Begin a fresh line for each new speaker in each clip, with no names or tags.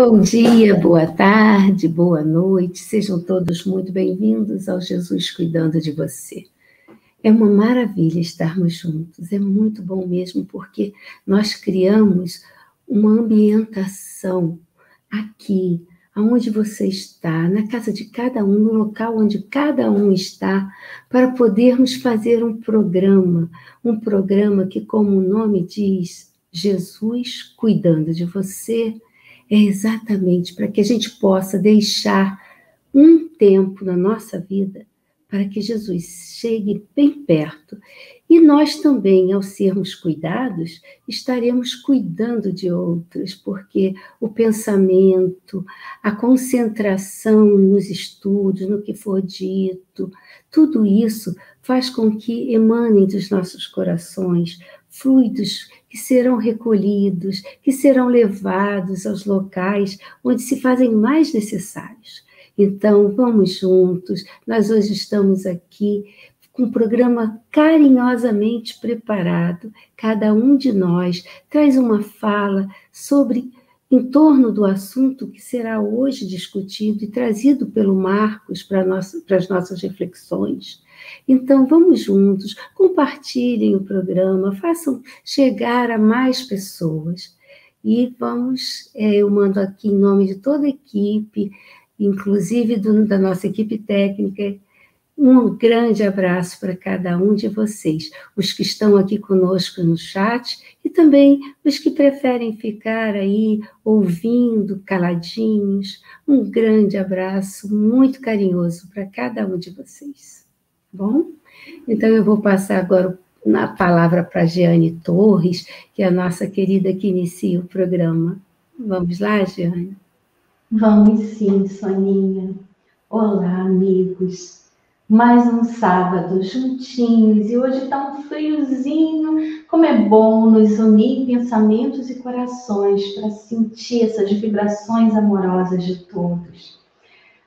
Bom dia, boa tarde, boa noite, sejam todos muito bem-vindos ao Jesus Cuidando de Você. É uma maravilha estarmos juntos, é muito bom mesmo, porque nós criamos uma ambientação aqui, aonde você está, na casa de cada um, no local onde cada um está, para podermos fazer um programa que, como o nome diz, Jesus Cuidando de Você, é exatamente para que a gente possa deixar um tempo na nossa vida para que Jesus chegue bem perto. E nós também, ao sermos cuidados, estaremos cuidando de outros, porque o pensamento, a concentração nos estudos, no que for dito, tudo isso faz com que emanem dos nossos corações fluidos que serão recolhidos, que serão levados aos locais onde se fazem mais necessários. Então, vamos juntos. Nós hoje estamos aqui com um programa carinhosamente preparado. Cada um de nós traz uma fala em torno do assunto que será hoje discutido e trazido pelo Marcos para as nossas reflexões. Então, vamos juntos, compartilhem o programa, façam chegar a mais pessoas. E eu mando aqui em nome de toda a equipe, inclusive da nossa equipe técnica, um grande abraço para cada um de vocês, os que estão aqui conosco no chat e também os que preferem ficar aí ouvindo caladinhos. Um grande abraço muito carinhoso para cada um de vocês. Bom? Então eu vou passar agora a palavra para a Jeane Torres, que é a nossa querida que inicia o programa. Vamos lá, Jeane?
Vamos sim, Soninha. Olá, amigos. Mais um sábado juntinhos e hoje está um friozinho. Como é bom nos unir em pensamentos e corações para sentir essas vibrações amorosas de todos.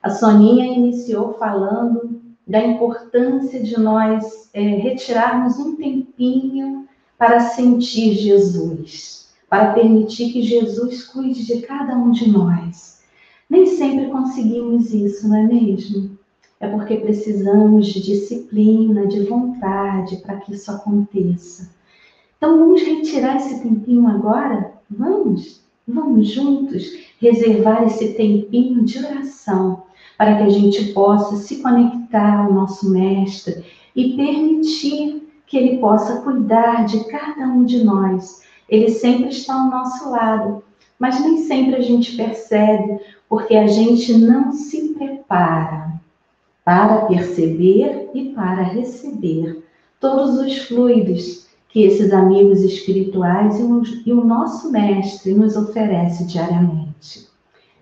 A Soninha iniciou falando da importância de nós retirarmos um tempinho para sentir Jesus, para permitir que Jesus cuide de cada um de nós. Nem sempre conseguimos isso, não é mesmo? É porque precisamos de disciplina, de vontade para que isso aconteça. Então vamos retirar esse tempinho agora? Vamos juntos reservar esse tempinho de oração para que a gente possa se conectar ao nosso Mestre e permitir que Ele possa cuidar de cada um de nós. Ele sempre está ao nosso lado, mas nem sempre a gente percebe, porque a gente não se prepara para perceber e para receber todos os fluidos que esses amigos espirituais e o nosso Mestre nos oferece diariamente.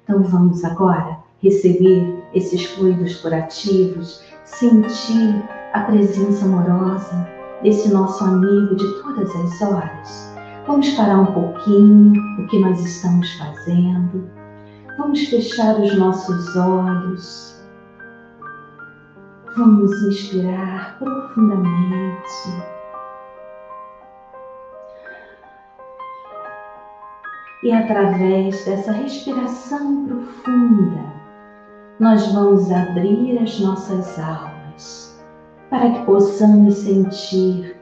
Então vamos agora receber esses fluidos curativos, sentir a presença amorosa desse nosso amigo de todas as horas. Vamos parar um pouquinho o que nós estamos fazendo. Vamos fechar os nossos olhos. Vamos inspirar profundamente. E através dessa respiração profunda, nós vamos abrir as nossas almas para que possamos sentir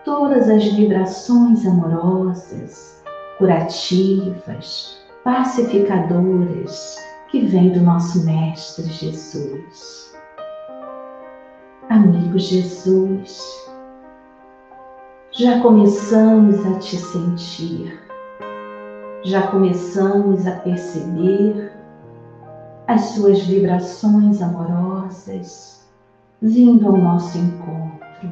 todas as vibrações amorosas, curativas, pacificadoras que vêm do nosso Mestre Jesus. Amigo Jesus, já começamos a te sentir, já começamos a perceber as suas vibrações amorosas vindo ao nosso encontro.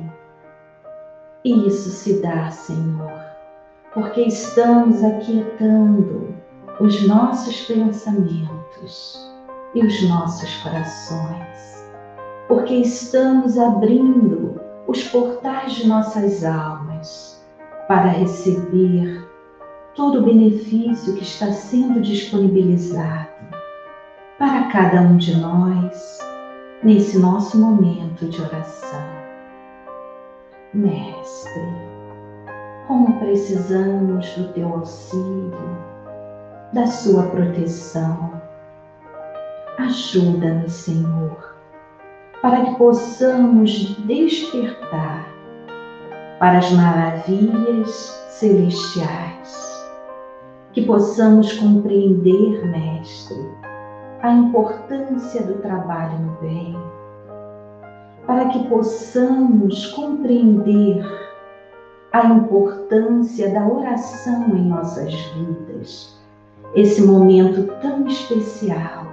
E isso se dá, Senhor, porque estamos aquietando os nossos pensamentos e os nossos corações. Porque estamos abrindo os portais de nossas almas para receber todo o benefício que está sendo disponibilizado para cada um de nós nesse nosso momento de oração. Mestre, como precisamos do teu auxílio, da sua proteção. Ajuda-nos, Senhor, para que possamos despertar para as maravilhas celestiais, que possamos compreender, Mestre, a importância do trabalho no bem, para que possamos compreender a importância da oração em nossas vidas, esse momento tão especial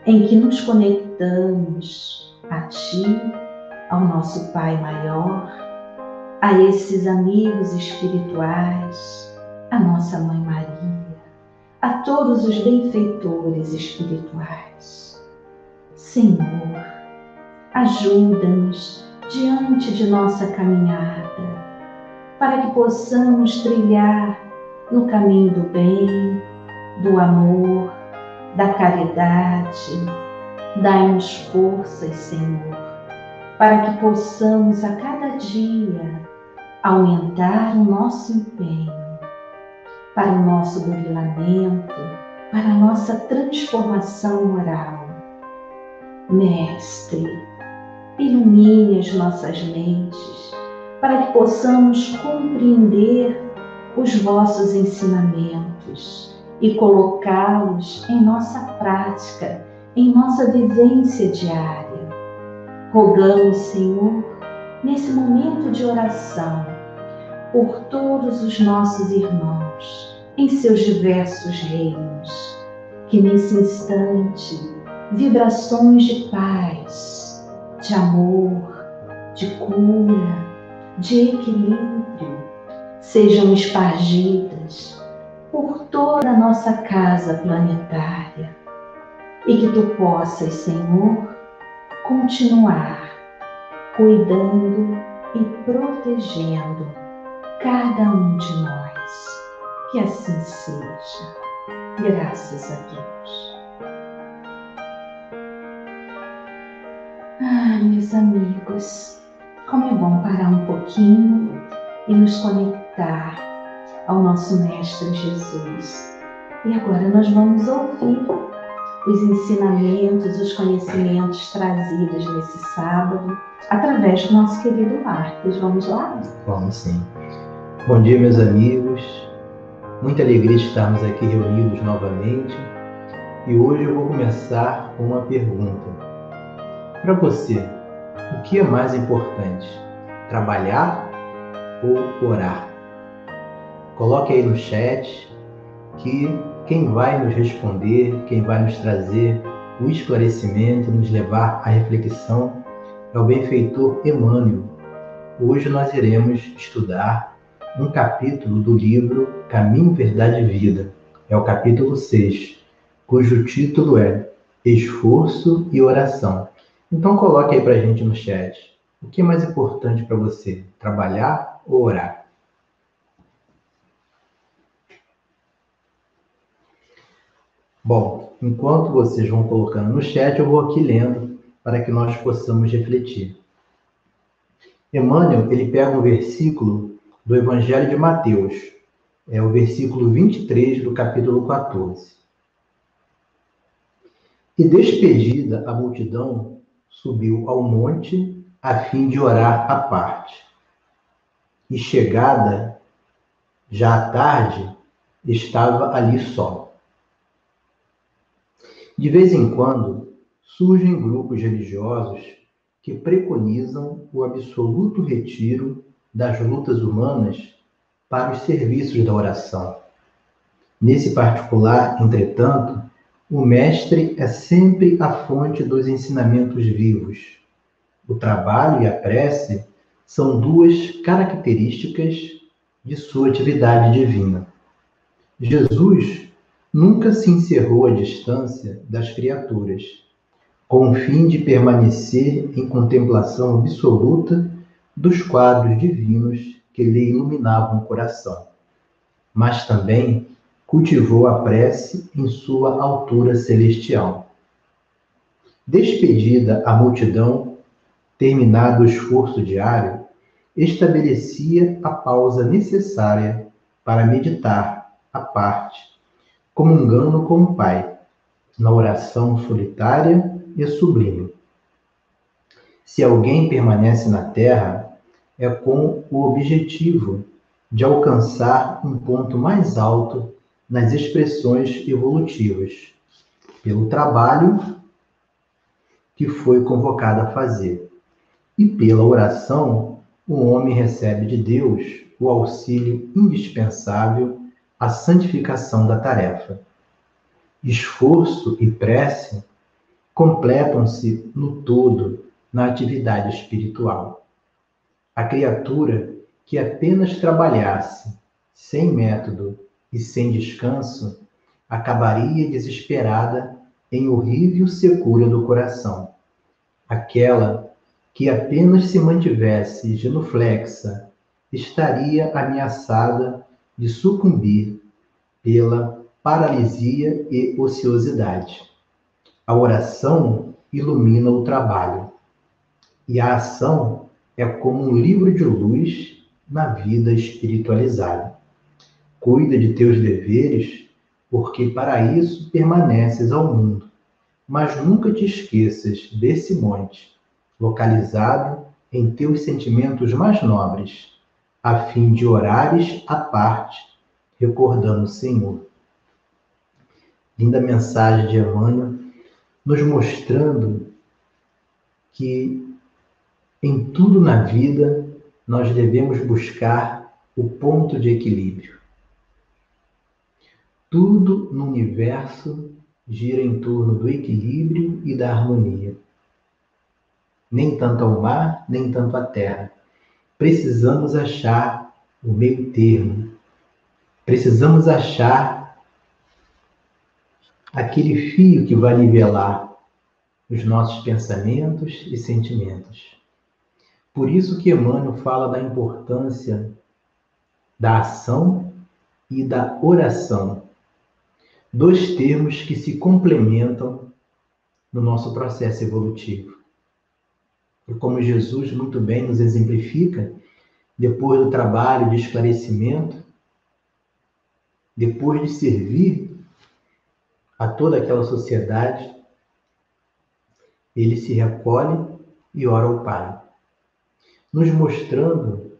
em que nos conectamos a Ti, ao nosso Pai maior, a esses amigos espirituais, a nossa Mãe Maria, a todos os benfeitores espirituais. Senhor, ajuda-nos diante de nossa caminhada, para que possamos trilhar no caminho do bem, do amor, da caridade. Dai-nos forças, Senhor, para que possamos a cada dia aumentar o nosso empenho para o nosso burilamento, para a nossa transformação moral. Mestre, ilumine as nossas mentes para que possamos compreender os vossos ensinamentos e colocá-los em nossa prática, em nossa vivência diária. Rogamos, Senhor, nesse momento de oração, por todos os nossos irmãos, em seus diversos reinos, que nesse instante, vibrações de paz, de amor, de cura, de equilíbrio, sejam espargidas por toda a nossa casa planetária, e que Tu possas, Senhor, continuar cuidando e protegendo cada um de nós. Que assim seja. Graças a Deus. Meus amigos, como é bom parar um pouquinho e nos conectar ao nosso Mestre Jesus. E agora nós vamos ouvir os ensinamentos, os conhecimentos trazidos nesse sábado através do nosso querido Marcos. Vamos lá?
Vamos sim. Bom dia, meus amigos. Muita alegria de estarmos aqui reunidos novamente. E hoje eu vou começar com uma pergunta. Para você, o que é mais importante? Trabalhar ou orar? Coloque aí no chat que quem vai nos responder, quem vai nos trazer o esclarecimento, nos levar à reflexão, é o benfeitor Emmanuel. Hoje nós iremos estudar um capítulo do livro Caminho, Verdade e Vida. É o capítulo 6, cujo título é Esforço e Oração. Então coloque aí para a gente no chat. O que é mais importante para você? Trabalhar ou orar? Bom, enquanto vocês vão colocando no chat, eu vou aqui lendo para que nós possamos refletir. Emmanuel, ele pega um versículo do Evangelho de Mateus, é o versículo 23 do capítulo 14. E despedida a multidão, subiu ao monte a fim de orar à parte. E chegada, já à tarde, estava ali só. De vez em quando, surgem grupos religiosos que preconizam o absoluto retiro das lutas humanas para os serviços da oração. Nesse particular, entretanto, o mestre é sempre a fonte dos ensinamentos vivos. O trabalho e a prece são duas características de sua atividade divina. Jesus nunca se encerrou à distância das criaturas, com o fim de permanecer em contemplação absoluta dos quadros divinos que lhe iluminavam o coração, mas também cultivou a prece em sua altura celestial. Despedida a multidão, terminado o esforço diário, estabelecia a pausa necessária para meditar à parte, comungando com o Pai, na oração solitária e sublime. Se alguém permanece na Terra, é com o objetivo de alcançar um ponto mais alto nas expressões evolutivas, pelo trabalho que foi convocado a fazer. E pela oração, o homem recebe de Deus o auxílio indispensável à santificação da tarefa. Esforço e prece completam-se no todo na atividade espiritual. A criatura que apenas trabalhasse sem método e sem descanso acabaria desesperada em horrível secura do coração. Aquela que apenas se mantivesse genuflexa estaria ameaçada de sucumbir pela paralisia e ociosidade. A oração ilumina o trabalho, e a ação é como um livro de luz na vida espiritualizada. Cuida de teus deveres, porque para isso permaneces ao mundo, mas nunca te esqueças desse monte, localizado em teus sentimentos mais nobres, a fim de orares à parte, recordando o Senhor. Linda mensagem de Emmanuel, nos mostrando que em tudo na vida nós devemos buscar o ponto de equilíbrio. Tudo no universo gira em torno do equilíbrio e da harmonia. Nem tanto ao mar, nem tanto à terra. Precisamos achar o meio termo. Precisamos achar aquele fio que vai nivelar os nossos pensamentos e sentimentos. Por isso que Emmanuel fala da importância da ação e da oração. Dois termos que se complementam no nosso processo evolutivo. E como Jesus muito bem nos exemplifica, depois do trabalho de esclarecimento, depois de servir a toda aquela sociedade, ele se recolhe e ora ao Pai, nos mostrando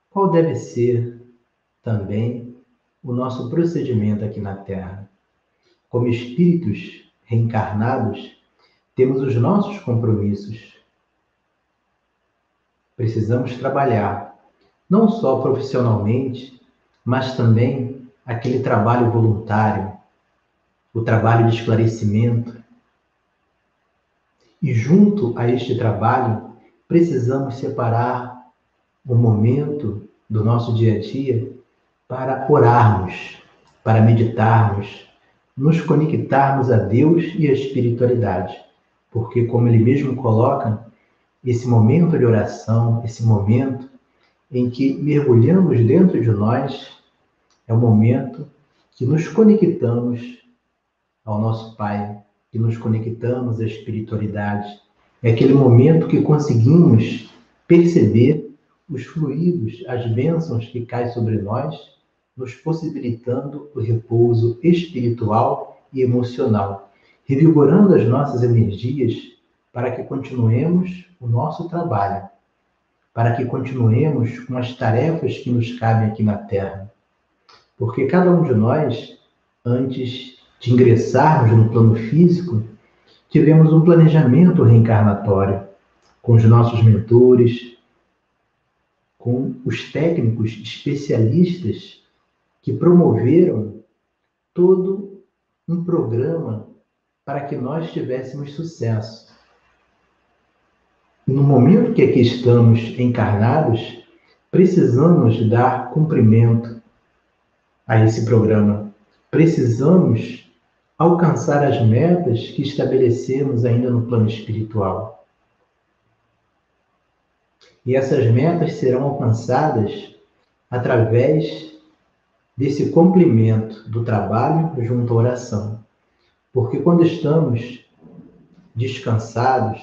qual deve ser também o nosso procedimento aqui na Terra. Como espíritos reencarnados, temos os nossos compromissos. Precisamos trabalhar, não só profissionalmente, mas também aquele trabalho voluntário, o trabalho de esclarecimento. E junto a este trabalho, precisamos separar o momento do nosso dia a dia para orarmos, para meditarmos, nos conectarmos a Deus e à espiritualidade. Porque, como ele mesmo coloca, esse momento de oração, esse momento em que mergulhamos dentro de nós, é o momento que nos conectamos ao nosso Pai, que nos conectamos à espiritualidade. É aquele momento que conseguimos perceber os fluidos, as bênçãos que caem sobre nós, nos possibilitando o repouso espiritual e emocional, revigorando as nossas energias para que continuemos o nosso trabalho, para que continuemos com as tarefas que nos cabem aqui na Terra. Porque cada um de nós, antes de ingressarmos no plano físico, tivemos um planejamento reencarnatório com os nossos mentores, com os técnicos especialistas que promoveram todo um programa para que nós tivéssemos sucesso. No momento que aqui estamos encarnados, precisamos dar cumprimento a esse programa. Precisamos alcançar as metas que estabelecemos ainda no plano espiritual. E essas metas serão alcançadas através desse complemento do trabalho junto à oração. Porque quando estamos descansados,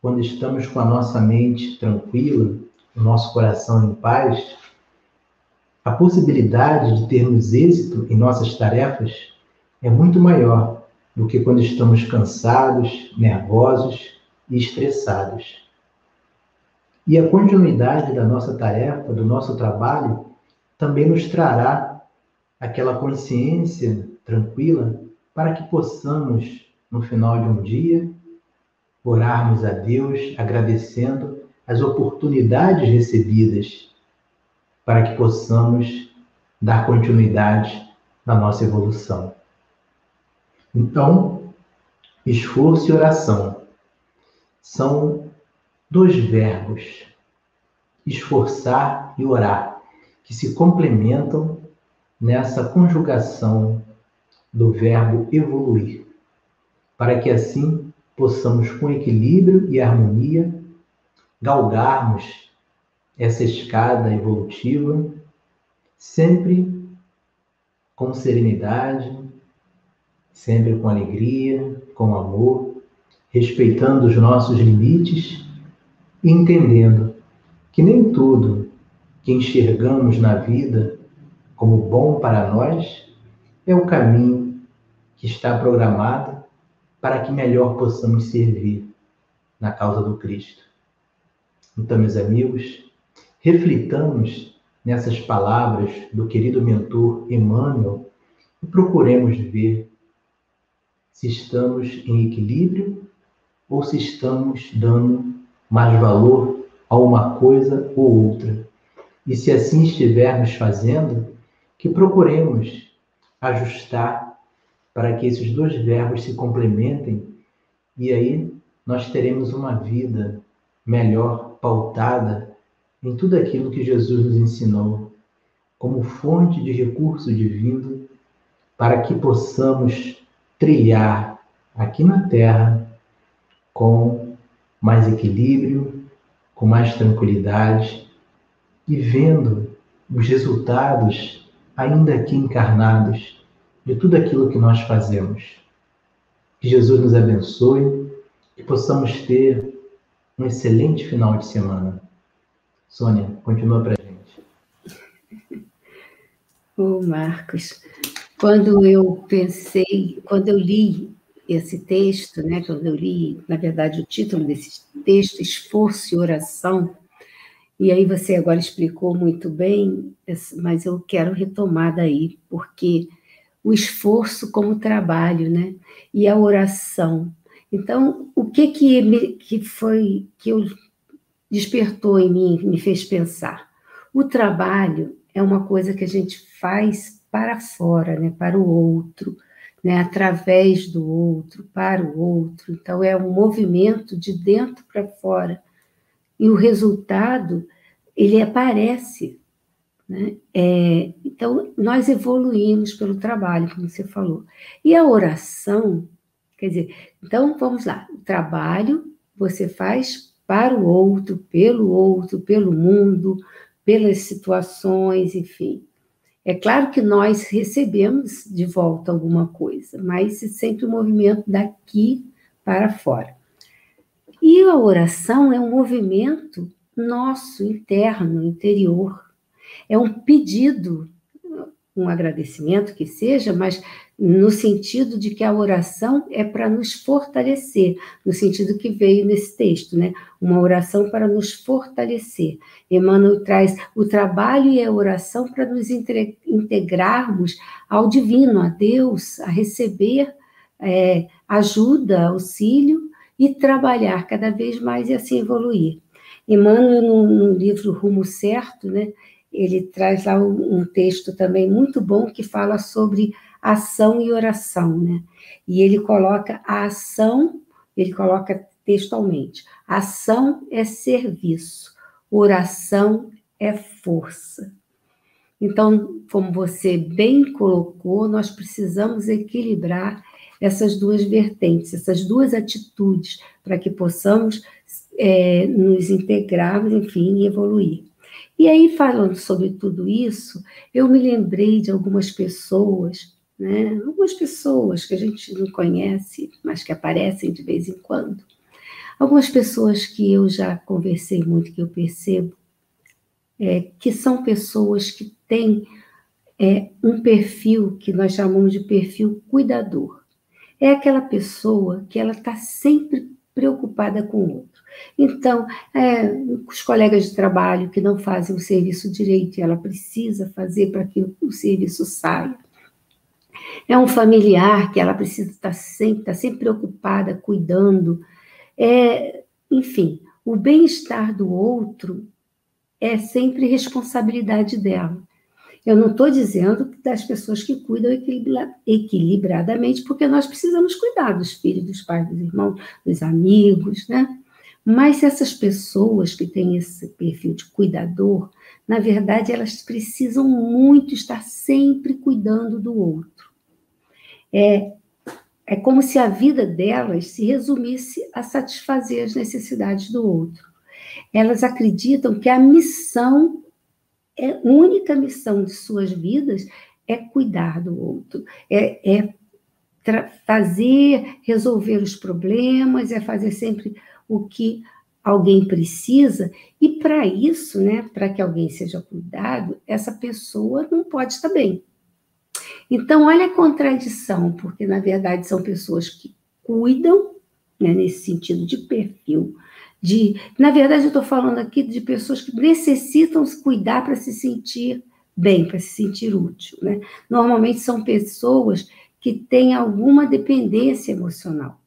quando estamos com a nossa mente tranquila, o nosso coração em paz, a possibilidade de termos êxito em nossas tarefas é muito maior do que quando estamos cansados, nervosos e estressados. E a continuidade da nossa tarefa, do nosso trabalho, também nos trará aquela consciência tranquila para que possamos, no final de um dia, orarmos a Deus agradecendo as oportunidades recebidas para que possamos dar continuidade na nossa evolução. Então, esforço e oração são dois verbos, esforçar e orar, que se complementam nessa conjugação do verbo evoluir, para que assim possamos, com equilíbrio e harmonia, galgarmos essa escada evolutiva, sempre com serenidade, sempre com alegria, com amor, respeitando os nossos limites e entendendo que nem tudo que enxergamos na vida como bom para nós é o caminho que está programado para que melhor possamos servir na causa do Cristo. Então, meus amigos, reflitamos nessas palavras do querido mentor Emmanuel e procuremos ver se estamos em equilíbrio ou se estamos dando mais valor a uma coisa ou outra. E se assim estivermos fazendo, que procuremos ajustar para que esses dois verbos se complementem e aí nós teremos uma vida melhor pautada em tudo aquilo que Jesus nos ensinou como fonte de recurso divino para que possamos trilhar aqui na Terra com mais equilíbrio, com mais tranquilidade e vendo os resultados ainda aqui encarnados de tudo aquilo que nós fazemos. Que Jesus nos abençoe e possamos ter um excelente final de semana. Sônia, continua para a gente.
Ô, Marcos, quando eu li esse texto, né, quando eu li, na verdade, o título desse texto, Esforço e Oração, e aí você agora explicou muito bem, mas eu quero retomar daí, porque o esforço como trabalho, né, e a oração. Então, o que despertou em mim, me fez pensar? O trabalho é uma coisa que a gente faz para fora, né, para o outro, né, através do outro, para o outro. Então, é um movimento de dentro para fora. E o resultado, ele aparece, né? Então, nós evoluímos pelo trabalho, como você falou. E a oração, quer dizer, então, vamos lá, o trabalho você faz para o outro, pelo mundo, pelas situações, enfim. É claro que nós recebemos de volta alguma coisa, mas é sempre um movimento daqui para fora. E a oração é um movimento nosso, interno, interior. É um pedido, um agradecimento que seja, mas no sentido de que a oração é para nos fortalecer, no sentido que veio nesse texto, né? Uma oração para nos fortalecer. Emmanuel traz o trabalho e a oração para nos integrarmos ao divino, a Deus, a receber ajuda, auxílio e trabalhar cada vez mais e assim evoluir. Emmanuel, no livro Rumo Certo, né? Ele traz lá um texto também muito bom que fala sobre ação e oração, né? E ele coloca a ação, ele coloca textualmente, ação é serviço, oração é força. Então, como você bem colocou, nós precisamos equilibrar essas duas vertentes, essas duas atitudes, para que possamos nos integrarmos, enfim, e evoluir. E aí, falando sobre tudo isso, eu me lembrei de algumas pessoas, né? Algumas pessoas que a gente não conhece, mas que aparecem de vez em quando. Algumas pessoas que eu já conversei muito, que eu percebo, que são pessoas que têm é um perfil que nós chamamos de perfil cuidador. É aquela pessoa que ela está sempre preocupada com o outro. Então, os colegas de trabalho que não fazem o serviço direito, e ela precisa fazer para que o serviço saia. É um familiar que ela precisa estar sempre preocupada, cuidando. Enfim, o bem-estar do outro é sempre responsabilidade dela. Eu não estou dizendo das pessoas que cuidam equilibradamente, porque nós precisamos cuidar dos filhos, dos pais, dos irmãos, dos amigos, né? Mas essas pessoas que têm esse perfil de cuidador, na verdade, elas precisam muito estar sempre cuidando do outro. É como se a vida delas se resumisse a satisfazer as necessidades do outro. Elas acreditam que a única missão de suas vidas é cuidar do outro, resolver os problemas, é fazer sempre o que alguém precisa, e para isso, né, para que alguém seja cuidado, essa pessoa não pode estar bem. Então, olha a contradição, porque, na verdade, são pessoas que cuidam, né, nesse sentido de perfil, na verdade, eu estou falando aqui de pessoas que necessitam se cuidar para se sentir bem, para se sentir útil, né? Normalmente são pessoas que têm alguma dependência emocional.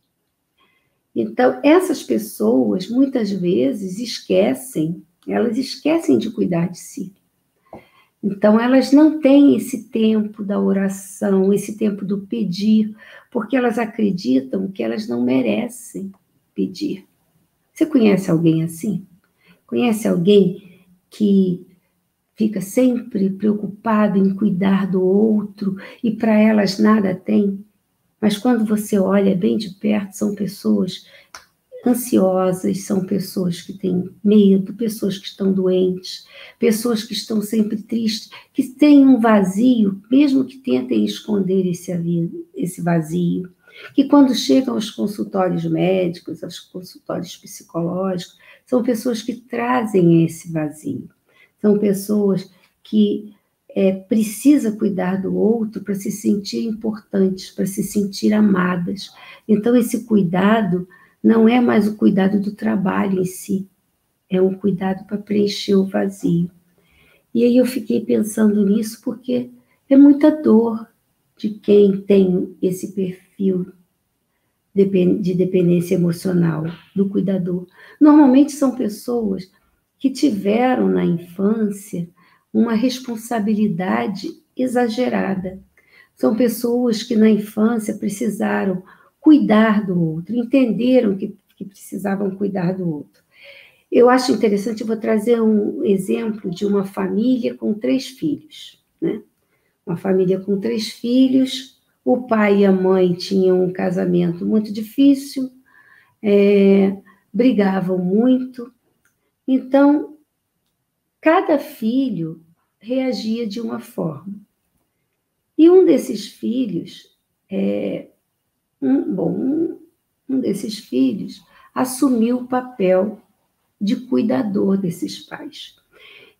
Então, essas pessoas, muitas vezes, elas esquecem de cuidar de si. Então, elas não têm esse tempo da oração, esse tempo do pedir, porque elas acreditam que elas não merecem pedir. Você conhece alguém assim? Conhece alguém que fica sempre preocupado em cuidar do outro e para elas nada tem? Mas quando você olha bem de perto, são pessoas ansiosas, são pessoas que têm medo, pessoas que estão doentes, pessoas que estão sempre tristes, que têm um vazio, mesmo que tentem esconder esse vazio, que quando chegam aos consultórios médicos, aos consultórios psicológicos, são pessoas que trazem esse vazio, são pessoas que precisam cuidar do outro para se sentir importantes, para se sentir amadas. Então, esse cuidado não é mais o cuidado do trabalho em si, é um cuidado para preencher o vazio. E aí eu fiquei pensando nisso porque é muita dor de quem tem esse perfil de dependência emocional do cuidador. Normalmente são pessoas que tiveram na infância uma responsabilidade exagerada. São pessoas que na infância precisaram cuidar do outro, entenderam que precisavam cuidar do outro. Eu acho interessante, eu vou trazer um exemplo de uma família com 3 filhos, né? Uma família com 3 filhos, o pai e a mãe tinham um casamento muito difícil, brigavam muito, então cada filho reagia de uma forma. E um desses filhos, um desses filhos assumiu o papel de cuidador desses pais.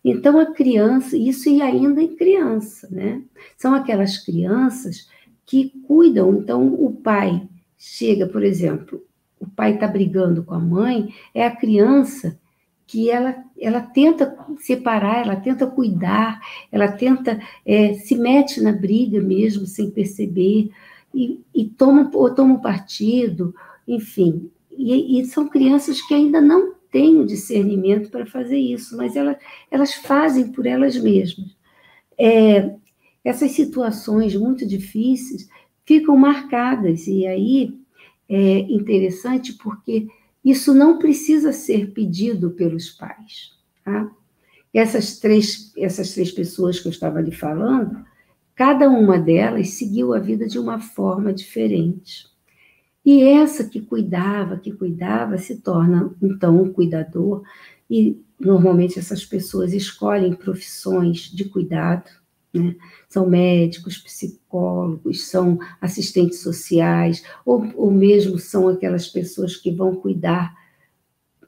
Então, a criança, isso e ainda em criança, né? São aquelas crianças que cuidam. Então, o pai chega, por exemplo, o pai está brigando com a mãe, é a criança que ela tenta separar, ela tenta cuidar, ela tenta, se mete na briga mesmo, sem perceber, e toma um partido, enfim. E são crianças que ainda não têm o discernimento para fazer isso, mas elas fazem por elas mesmas. Essas situações muito difíceis ficam marcadas, e aí é interessante porque isso não precisa ser pedido pelos pais. Tá? Essas três pessoas que eu estava lhe falando, cada uma delas seguiu a vida de uma forma diferente. E essa que cuidava, se torna, então, um cuidador, e normalmente essas pessoas escolhem profissões de cuidado, né? São médicos, psicólogos, são assistentes sociais, ou mesmo são aquelas pessoas que vão cuidar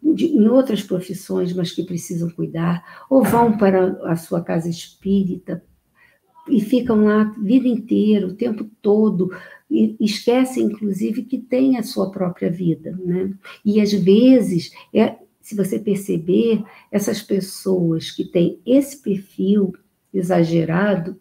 em outras profissões, mas que precisam cuidar, ou vão para a sua casa espírita e ficam lá a vida inteira, o tempo todo, e esquecem, inclusive, que tem a sua própria vida, né? E, às vezes, se você perceber, essas pessoas que têm esse perfil exagerado,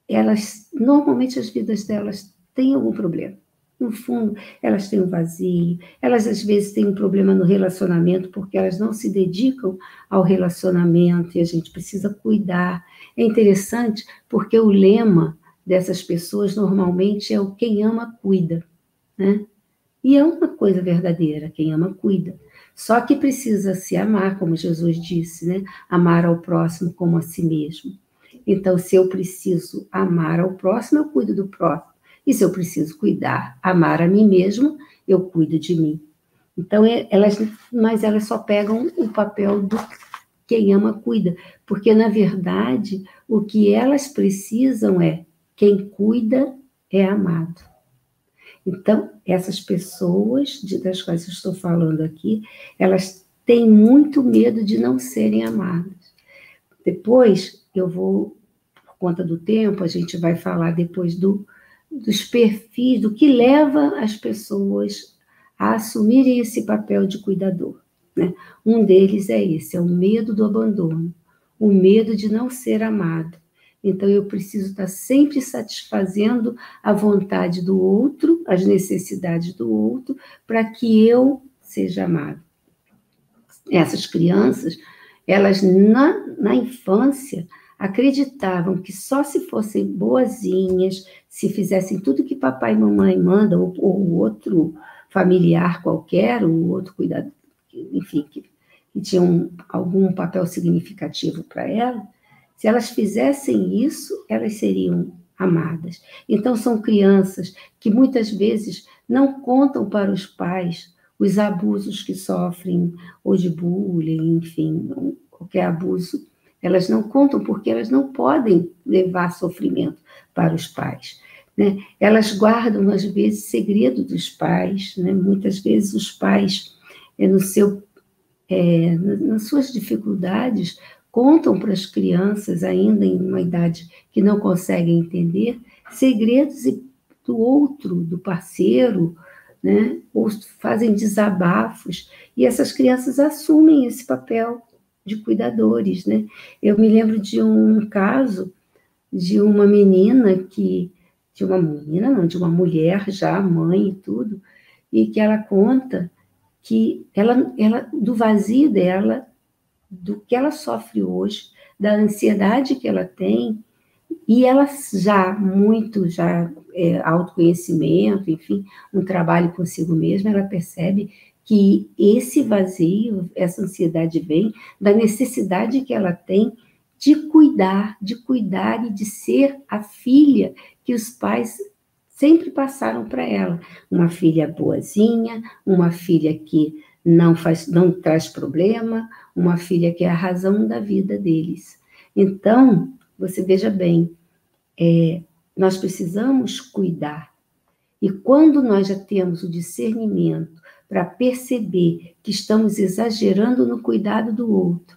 elas, normalmente, as vidas delas têm algum problema. No fundo, elas têm um vazio, elas, às vezes, têm um problema no relacionamento, porque elas não se dedicam ao relacionamento, e a gente precisa cuidar. É interessante, porque o lema dessas pessoas, normalmente, é o quem ama, cuida, né? E é uma coisa verdadeira, quem ama, cuida. Só que precisa se amar, como Jesus disse, né? Amar ao próximo como a si mesmo. Então, se eu preciso amar ao próximo, eu cuido do próximo. E se eu preciso cuidar, amar a mim mesmo, eu cuido de mim. Então, mas elas só pegam o papel do quem ama, cuida. Porque, na verdade, o que elas precisam é quem cuida é amado. Então, essas pessoas das quais eu estou falando aqui, elas têm muito medo de não serem amadas. Depois, eu vou, por conta do tempo, a gente vai falar depois dos perfis, do que leva as pessoas a assumirem esse papel de cuidador, né? Um deles é esse, é o medo do abandono, o medo de não ser amado. Então, eu preciso estar sempre satisfazendo a vontade do outro, as necessidades do outro, para que eu seja amado. Essas crianças, elas na infância acreditavam que só se fossem boazinhas, se fizessem tudo que papai e mamãe mandam, ou outro familiar qualquer, ou outro cuidador, enfim, que tinham algum papel significativo para ela, se elas fizessem isso, elas seriam amadas. Então, são crianças que muitas vezes não contam para os pais os abusos que sofrem, ou de bullying, enfim, qualquer abuso, elas não contam porque elas não podem levar sofrimento para os pais, né? Elas guardam, às vezes, segredo dos pais, né? Muitas vezes os pais, nas suas dificuldades, contam para as crianças, ainda em uma idade que não conseguem entender, segredos do outro, do parceiro, né? Ou fazem desabafos, e essas crianças assumem esse papel de cuidadores, né? Eu me lembro de um caso de uma menina de uma mulher já, mãe e tudo, e que ela conta que ela do vazio dela, do que ela sofre hoje, da ansiedade que ela tem, e ela autoconhecimento, enfim, um trabalho consigo mesma, ela percebe que esse vazio, essa ansiedade vem da necessidade que ela tem de cuidar e de ser a filha que os pais sempre passaram para ela. Uma filha boazinha, uma filha que não traz problema, uma filha que é a razão da vida deles. Então, você veja bem, nós precisamos cuidar. E quando nós já temos o discernimento para perceber que estamos exagerando no cuidado do outro,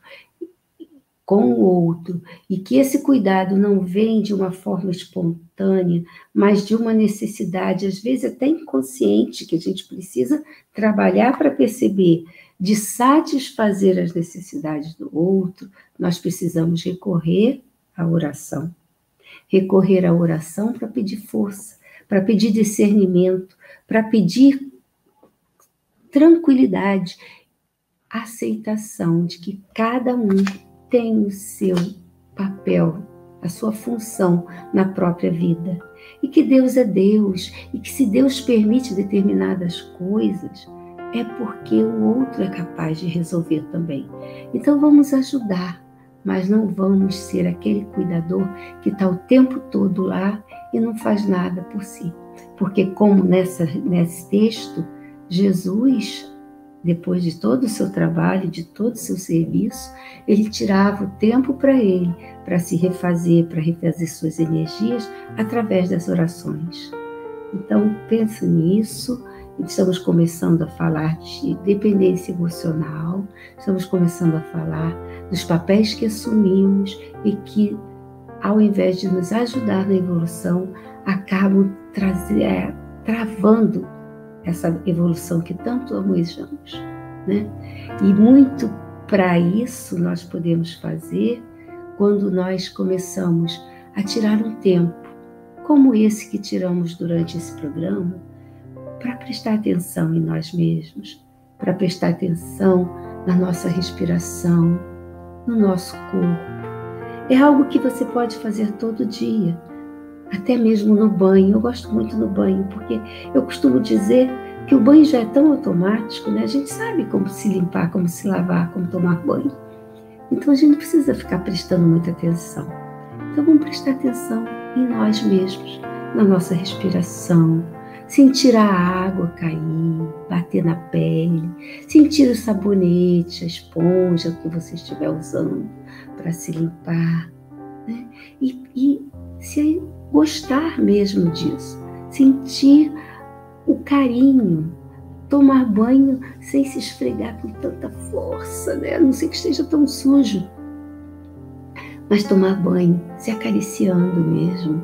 com o outro, e que esse cuidado não vem de uma forma espontânea, mas de uma necessidade, às vezes até inconsciente, que a gente precisa trabalhar para perceber, de satisfazer as necessidades do outro, nós precisamos recorrer à oração. Recorrer à oração para pedir força, para pedir discernimento, para pedir tranquilidade, aceitação de que cada um tem o seu papel, a sua função na própria vida. E que Deus é Deus, e que se Deus permite determinadas coisas, é porque o outro é capaz de resolver também. Então vamos ajudar, mas não vamos ser aquele cuidador que está o tempo todo lá e não faz nada por si. Porque como nesse texto, Jesus, depois de todo o seu trabalho, de todo o seu serviço, ele tirava o tempo para ele, para se refazer, para refazer suas energias através das orações. Então, pense nisso. Estamos começando a falar de dependência emocional, estamos começando a falar dos papéis que assumimos e que ao invés de nos ajudar na evolução, acabam travando essa evolução que tanto almejamos, né? E muito para isso nós podemos fazer quando nós começamos a tirar um tempo, como esse que tiramos durante esse programa, para prestar atenção em nós mesmos, para prestar atenção na nossa respiração, no nosso corpo. É algo que você pode fazer todo dia, até mesmo no banho. Eu gosto muito no banho, porque eu costumo dizer que o banho já é tão automático, né? A gente sabe como se limpar, como se lavar, como tomar banho. Então a gente não precisa ficar prestando muita atenção. Então vamos prestar atenção em nós mesmos, na nossa respiração, sentir a água cair, bater na pele, sentir o sabonete, a esponja que você estiver usando para se limpar, né? E se gostar mesmo disso, sentir o carinho, tomar banho sem se esfregar com tanta força, né? A não ser que esteja tão sujo, mas tomar banho se acariciando mesmo,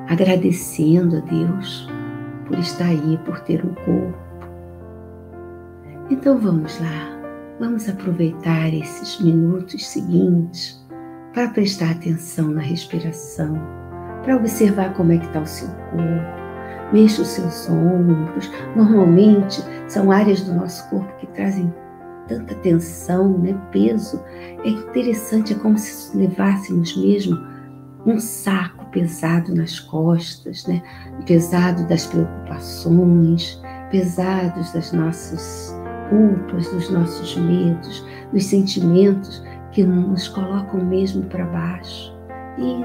agradecendo a Deus por estar aí, por ter um corpo. Então vamos lá, vamos aproveitar esses minutos seguintes para prestar atenção na respiração, para observar como é que está o seu corpo. Mexa os seus ombros. Normalmente são áreas do nosso corpo que trazem tanta tensão, né? Peso. É interessante, é como se levássemos mesmo um saco pesado nas costas, né? Pesado das preocupações, pesados das nossas culpas, dos nossos medos, dos sentimentos que nos colocam mesmo para baixo.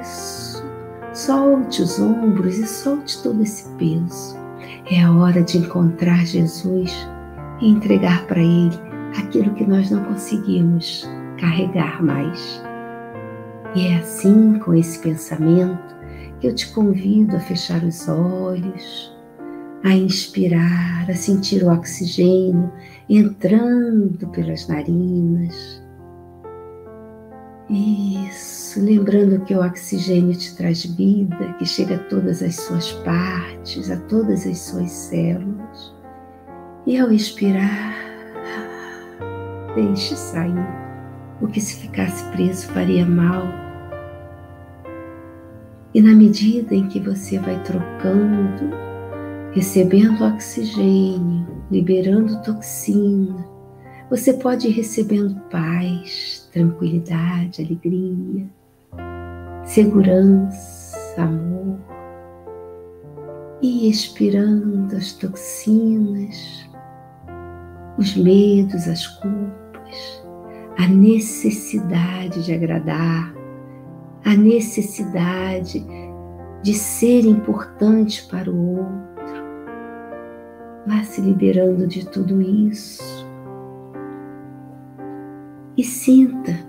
Isso. Solte os ombros e solte todo esse peso. É a hora de encontrar Jesus e entregar para Ele aquilo que nós não conseguimos carregar mais. E é assim, com esse pensamento, que eu te convido a fechar os olhos, a inspirar, a sentir o oxigênio entrando pelas narinas. Isso, lembrando que o oxigênio te traz vida, que chega a todas as suas partes, a todas as suas células. E ao expirar, deixe sair o que se ficasse preso faria mal. E na medida em que você vai trocando, recebendo oxigênio, liberando toxina, você pode ir recebendo paz, tranquilidade, alegria, segurança, amor, e expirando as toxinas, os medos, as culpas, a necessidade de agradar, a necessidade de ser importante para o outro. Vá se liberando de tudo isso. E sinta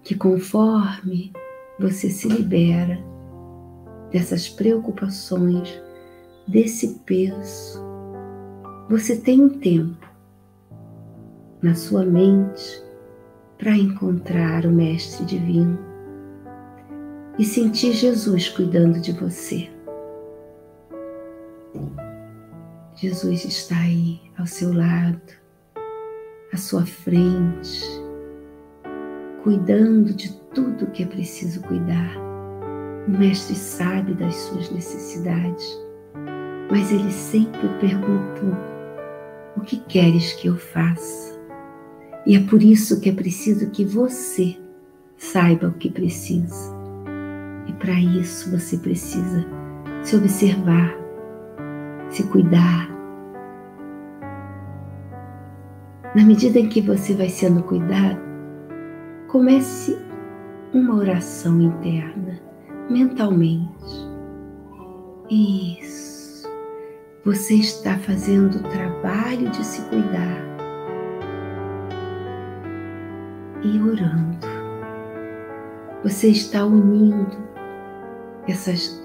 que conforme você se libera dessas preocupações, desse peso, você tem um tempo na sua mente para encontrar o Mestre Divino e sentir Jesus cuidando de você. Jesus está aí ao seu lado, à sua frente, cuidando de tudo que é preciso cuidar. O Mestre sabe das suas necessidades, mas Ele sempre perguntou: o que queres que eu faça? E é por isso que é preciso que você saiba o que precisa. E para isso você precisa se observar, se cuidar. Na medida em que você vai sendo cuidado, comece uma oração interna, mentalmente. Isso. Você está fazendo o trabalho de se cuidar e orando. Você está unindo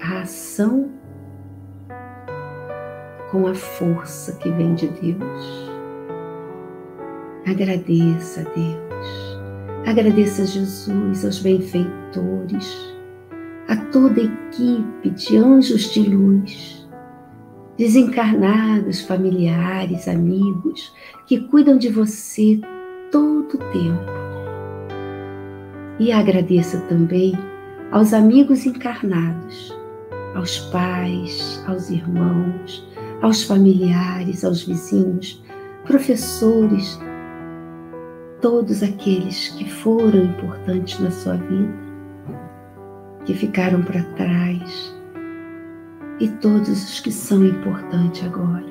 a ação com a força que vem de Deus. Agradeça a Deus, agradeça a Jesus, aos benfeitores, a toda a equipe de anjos de luz, desencarnados, familiares, amigos, que cuidam de você todo o tempo. E agradeça também aos amigos encarnados, aos pais, aos irmãos, aos familiares, aos vizinhos, professores, todos aqueles que foram importantes na sua vida, que ficaram para trás, e todos os que são importantes agora.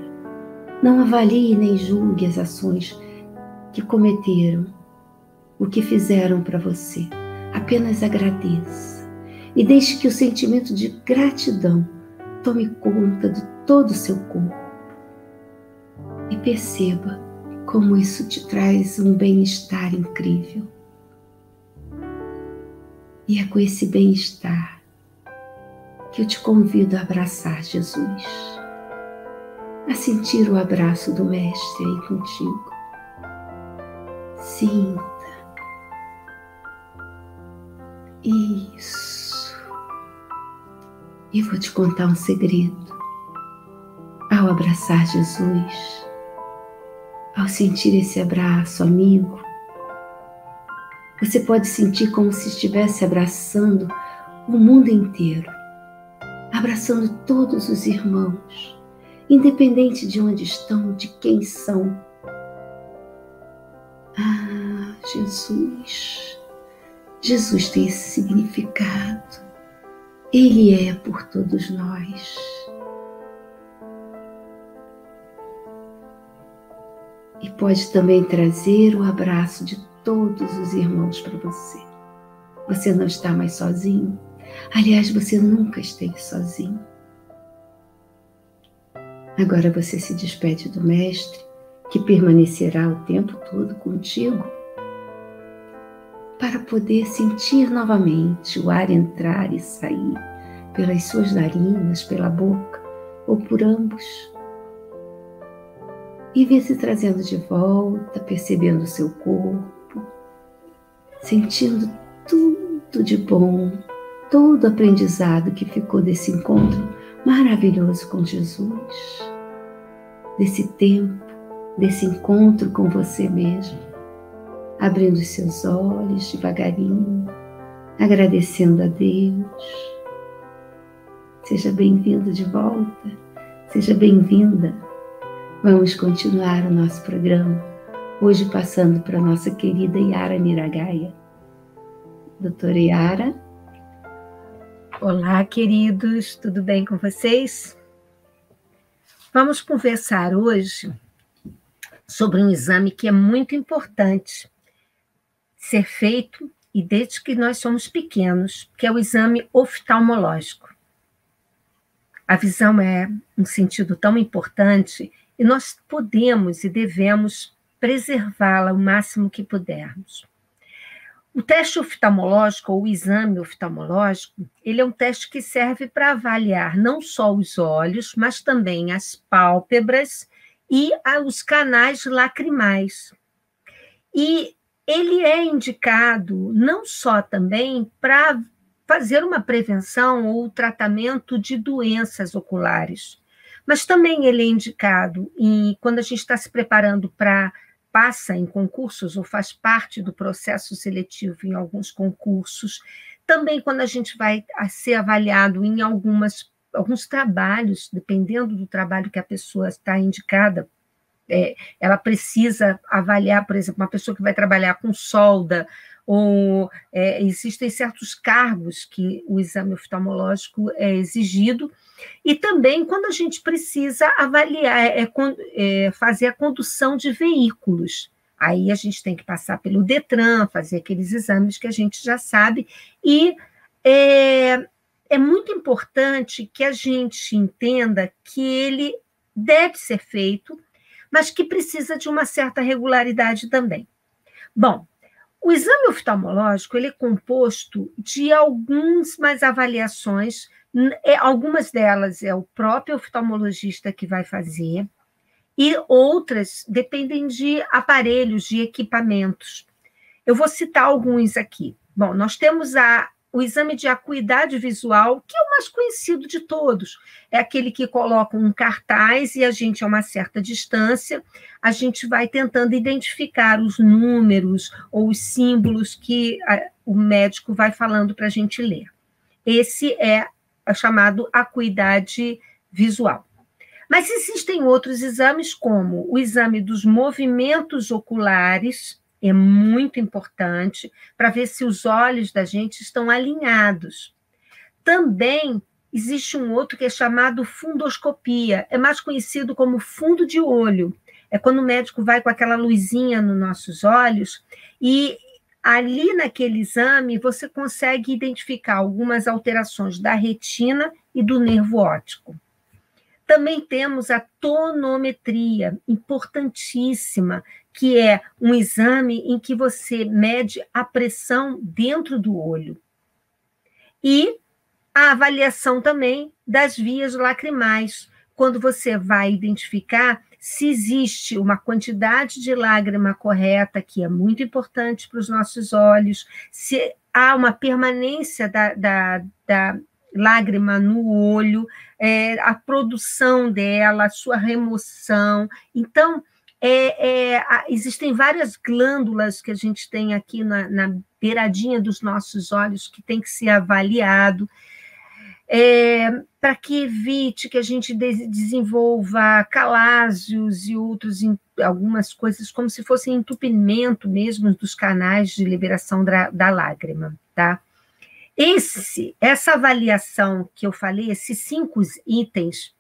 Não avalie nem julgue as ações que cometeram, o que fizeram para você. Apenas agradeça e deixe que o sentimento de gratidão tome conta de todo o seu corpo. E perceba como isso te traz um bem-estar incrível. E é com esse bem-estar que eu te convido a abraçar Jesus, a sentir o abraço do Mestre aí contigo. Sinta. Isso. E vou te contar um segredo. Ao abraçar Jesus, ao sentir esse abraço amigo, você pode sentir como se estivesse abraçando o mundo inteiro, abraçando todos os irmãos, independente de onde estão, de quem são. Ah, Jesus tem esse significado. Ele é por todos nós. E pode também trazer o abraço de todos os irmãos para você. Você não está mais sozinho. Aliás, você nunca esteve sozinho. Agora você se despede do Mestre, que permanecerá o tempo todo contigo, para poder sentir novamente o ar entrar e sair pelas suas narinas, pela boca ou por ambos. E vir se trazendo de volta, percebendo o seu corpo, sentindo tudo de bom, todo o aprendizado que ficou desse encontro maravilhoso com Jesus, desse tempo, desse encontro com você mesmo, abrindo os seus olhos devagarinho, agradecendo a Deus. Seja bem-vindo de volta, seja bem-vinda. Vamos continuar o nosso programa, hoje passando para a nossa querida Yara Miragaia. Doutora Yara.
Olá, queridos, tudo bem com vocês? Vamos conversar hoje sobre um exame que é muito importante ser feito e desde que nós somos pequenos, que é o exame oftalmológico. A visão é um sentido tão importante e nós podemos e devemos preservá-la o máximo que pudermos. O teste oftalmológico, ou o exame oftalmológico, ele é um teste que serve para avaliar não só os olhos, mas também as pálpebras e os canais lacrimais. E ele é indicado não só também para fazer uma prevenção ou tratamento de doenças oculares, mas também ele é indicado quando a gente está se preparando para passa em concursos ou faz parte do processo seletivo em alguns concursos, também quando a gente vai ser avaliado em alguns trabalhos, dependendo do trabalho que a pessoa está indicada, ela precisa avaliar, por exemplo, uma pessoa que vai trabalhar com solda, ou existem certos cargos que o exame oftalmológico é exigido, e também quando a gente precisa avaliar, fazer a condução de veículos. Aí a gente tem que passar pelo Detran, fazer aqueles exames que a gente já sabe, e é muito importante que a gente entenda que ele deve ser feito, mas que precisa de uma certa regularidade também. Bom, o exame oftalmológico ele é composto de algumas avaliações, algumas delas é o próprio oftalmologista que vai fazer, e outras dependem de aparelhos, de equipamentos. Eu vou citar alguns aqui. Bom, nós temos a o exame de acuidade visual, que é o mais conhecido de todos. É aquele que coloca um cartaz e a gente, a uma certa distância, a gente vai tentando identificar os números ou os símbolos que o médico vai falando para a gente ler. Esse é chamado acuidade visual. Mas existem outros exames, como o exame dos movimentos oculares, é muito importante para ver se os olhos da gente estão alinhados. Também existe um outro que é chamado fundoscopia, é mais conhecido como fundo de olho. É quando o médico vai com aquela luzinha nos nossos olhos e ali naquele exame você consegue identificar algumas alterações da retina e do nervo óptico. Também temos a tonometria, importantíssima, que é um exame em que você mede a pressão dentro do olho. E a avaliação também das vias lacrimais, quando você vai identificar se existe uma quantidade de lágrima correta, que é muito importante para os nossos olhos, se há uma permanência da lágrima no olho, a produção dela, a sua remoção. Então, existem várias glândulas que a gente tem aqui na beiradinha dos nossos olhos que tem que ser avaliado, para que evite que a gente desenvolva calásios e algumas coisas, como se fosse entupimento mesmo dos canais de liberação da lágrima, tá? Essa avaliação que eu falei, esses 5 itens,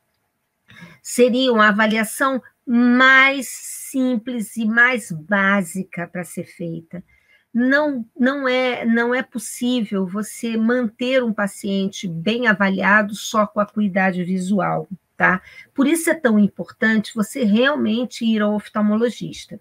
seriam a avaliação mais simples e mais básica para ser feita. Não é possível você manter um paciente bem avaliado só com a acuidade visual, tá? Por isso é tão importante você realmente ir ao oftalmologista.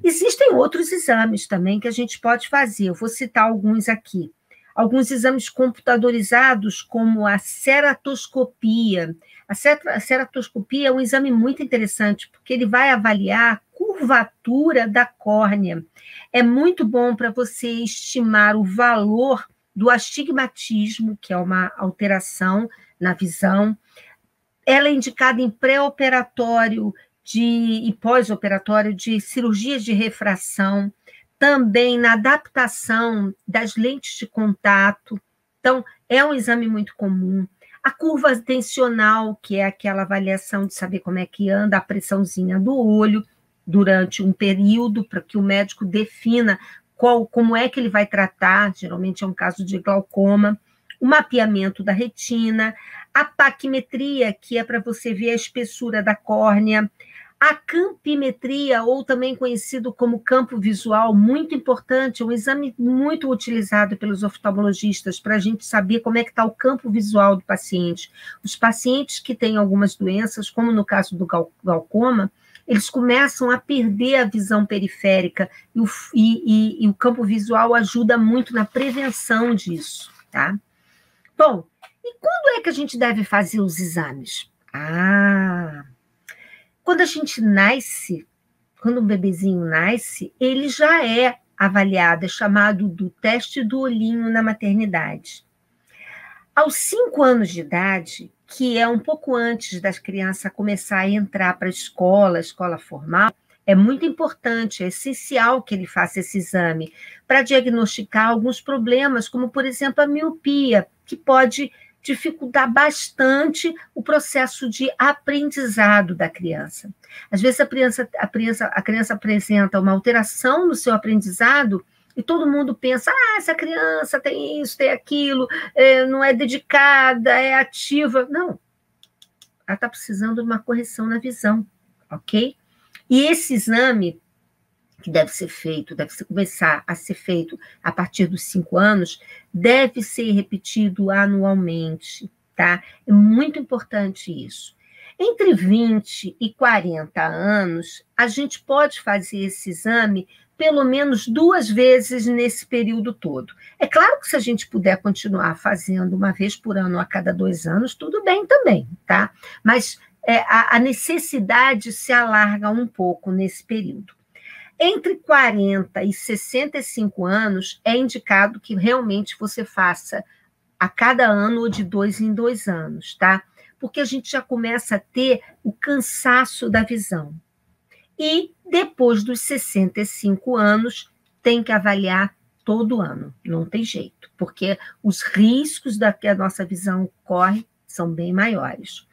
Existem outros exames também que a gente pode fazer, eu vou citar alguns aqui. Alguns exames computadorizados, como a ceratoscopia. A ceratoscopia é um exame muito interessante, porque ele vai avaliar a curvatura da córnea. É muito bom para você estimar o valor do astigmatismo, que é uma alteração na visão. Ela é indicada em pré-operatório e pós-operatório de cirurgias de refração, também na adaptação das lentes de contato. Então, é um exame muito comum. A curva tensional, que é aquela avaliação de saber como é que anda a pressãozinha do olho durante um período, para que o médico defina como é que ele vai tratar, geralmente é um caso de glaucoma. O mapeamento da retina, a paquimetria, que é para você ver a espessura da córnea, a campimetria, ou também conhecido como campo visual, muito importante, um exame muito utilizado pelos oftalmologistas para a gente saber como é que está o campo visual do paciente. Os pacientes que têm algumas doenças, como no caso do glaucoma, eles começam a perder a visão periférica e o campo visual ajuda muito na prevenção disso, tá? Bom, e quando é que a gente deve fazer os exames? Quando a gente nasce, quando um bebezinho nasce, ele já é avaliado, é chamado do teste do olhinho na maternidade. Aos 5 anos de idade, que é um pouco antes das crianças começar a entrar para a escola formal, é muito importante, é essencial que ele faça esse exame para diagnosticar alguns problemas, como, por exemplo, a miopia, que pode dificultar bastante o processo de aprendizado da criança. Às vezes a criança apresenta uma alteração no seu aprendizado e todo mundo pensa, essa criança tem isso, tem aquilo, não é dedicada, é ativa. Não, ela está precisando de uma correção na visão, ok? E esse exame que deve começar a ser feito a partir dos 5 anos, deve ser repetido anualmente, tá? É muito importante isso. Entre 20 e 40 anos, a gente pode fazer esse exame pelo menos 2 vezes nesse período todo. É claro que se a gente puder continuar fazendo uma vez por ano a cada 2 anos, tudo bem também, tá? Mas a necessidade se alarga um pouco nesse período. Entre 40 e 65 anos, é indicado que realmente você faça a cada ano ou de 2 em 2 anos, tá? Porque a gente já começa a ter o cansaço da visão. E depois dos 65 anos, tem que avaliar todo ano, não tem jeito, porque os riscos da que a nossa visão corre são bem maiores.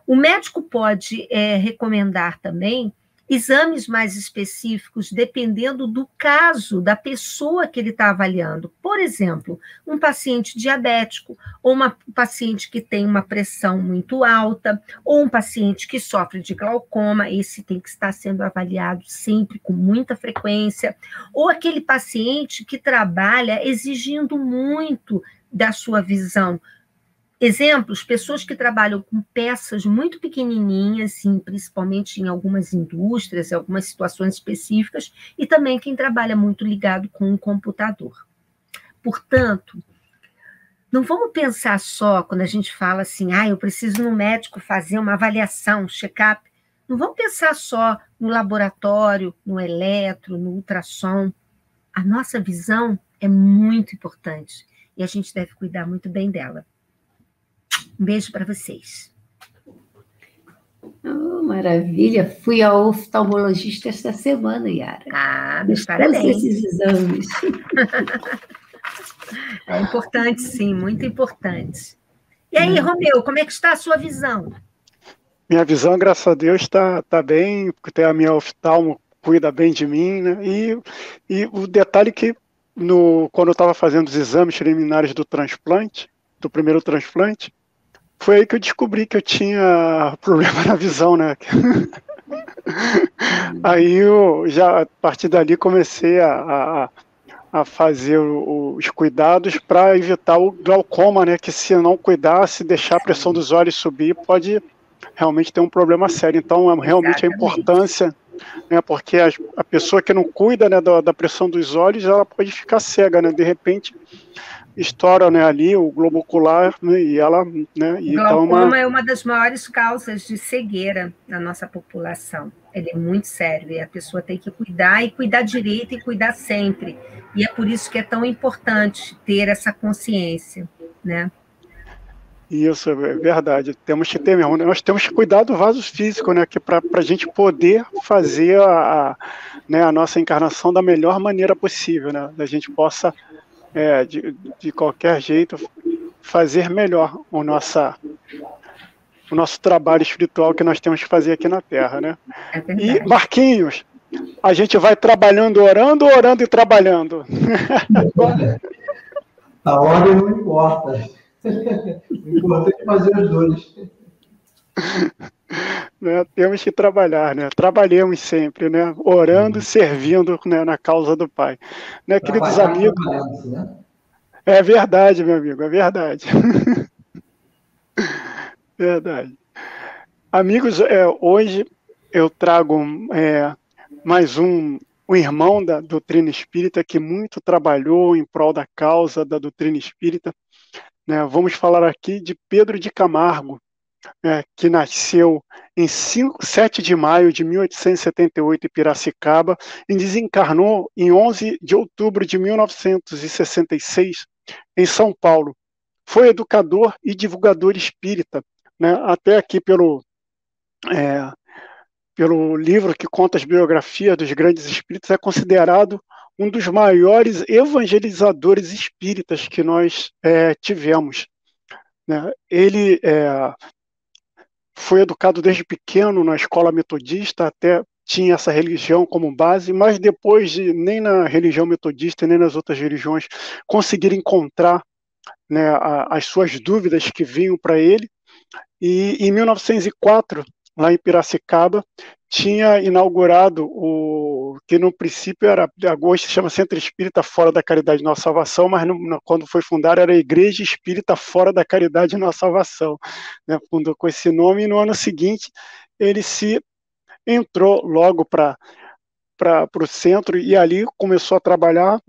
O médico pode recomendar também exames mais específicos, dependendo do caso da pessoa que ele está avaliando. Por exemplo, um paciente diabético, ou um paciente que tem uma pressão muito alta, ou um paciente que sofre de glaucoma, esse tem que estar sendo avaliado sempre, com muita frequência, ou aquele paciente que trabalha exigindo muito da sua visão. Exemplos, pessoas que trabalham com peças muito pequenininhas, principalmente em algumas indústrias, em algumas situações específicas, e também quem trabalha muito ligado com o computador. Portanto, não vamos pensar só, quando a gente fala assim, eu preciso no médico fazer uma avaliação, um check-up, não vamos pensar só no laboratório, no eletro, no ultrassom. A nossa visão é muito importante e a gente deve cuidar muito bem dela. Um beijo para vocês.
Oh, maravilha. Fui ao oftalmologista esta semana, Yara.
Meus parabéns.
Esses exames.
É importante, sim, muito importante. E aí, Romeu, como é que está a sua visão?
Minha visão, graças a Deus, está bem, porque a minha oftalmo cuida bem de mim, né? E o detalhe que, quando eu estava fazendo os exames preliminares do transplante, do primeiro transplante, foi aí que eu descobri que eu tinha problema na visão, né? Aí eu já, a partir dali, comecei a fazer os cuidados para evitar o glaucoma, né? Que se não cuidar, se deixar a pressão dos olhos subir, pode realmente ter um problema sério. Então, realmente a importância, né? Porque a pessoa que não cuida, né, da pressão dos olhos, ela pode ficar cega, né? De repente estoura, né, ali o globo ocular, né, e ela, né,
o glaucoma é uma das maiores causas de cegueira na nossa população. Ele é muito sério e a pessoa tem que cuidar e cuidar direito e cuidar sempre. E é por isso que é tão importante ter essa consciência, né?
Isso é verdade. Temos que ter mesmo. Nós temos que cuidar do vaso físico, né, que para a gente poder fazer né, a nossa encarnação da melhor maneira possível, né? A gente possa de qualquer jeito, fazer melhor o nosso trabalho espiritual que nós temos que fazer aqui na Terra, né? E, Marquinhos, a gente vai trabalhando, orando e trabalhando.
A ordem não importa. O importante é fazer os dois.
Né, temos que trabalhar, né? Trabalhemos sempre, né? Orando, servindo, né, na causa do Pai. Né, queridos amigos? Né? É verdade, meu amigo, é verdade. Verdade. Amigos, hoje eu trago mais um irmão da doutrina espírita que muito trabalhou em prol da causa da doutrina espírita. Né? Vamos falar aqui de Pedro de Camargo, que nasceu em 7 de maio de 1878 em Piracicaba e desencarnou em 11 de outubro de 1966 em São Paulo. Foi educador e divulgador espírita, né? Até aqui pelo livro que conta as biografias dos grandes espíritas, é considerado um dos maiores evangelizadores espíritas que nós tivemos. Né? Ele foi educado desde pequeno na escola metodista, até tinha essa religião como base, mas depois nem na religião metodista, nem nas outras religiões conseguir encontrar, né, as suas dúvidas que vinham para ele. E em 1904, lá em Piracicaba, tinha inaugurado o que no princípio era, hoje se chama Centro Espírita Fora da Caridade Nossa Salvação, mas quando foi fundado era Igreja Espírita Fora da Caridade Nossa Salvação, né? Fundou com esse nome, e no ano seguinte ele se entrou logo para o centro e ali começou a trabalhar,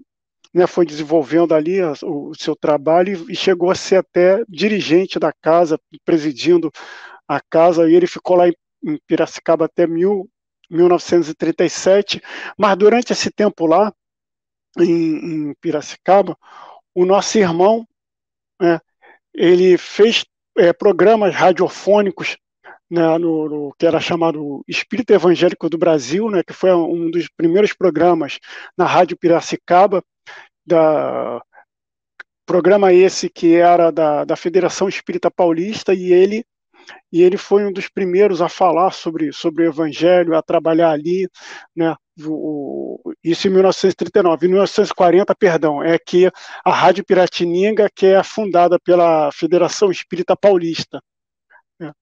né? Foi desenvolvendo ali o seu trabalho e chegou a ser até dirigente da casa, presidindo a casa, e ele ficou lá em Piracicaba até 1937, mas durante esse tempo lá, em Piracicaba, o nosso irmão, né, ele fez programas radiofônicos, né, no que era chamado Espírito Evangélico do Brasil, né, que foi um dos primeiros programas na Rádio Piracicaba, programa esse que era da Federação Espírita Paulista, e ele foi um dos primeiros a falar sobre o Evangelho, a trabalhar ali, né? Isso em 1939. Em 1940, perdão, é que a Rádio Piratininga, que é fundada pela Federação Espírita Paulista, né?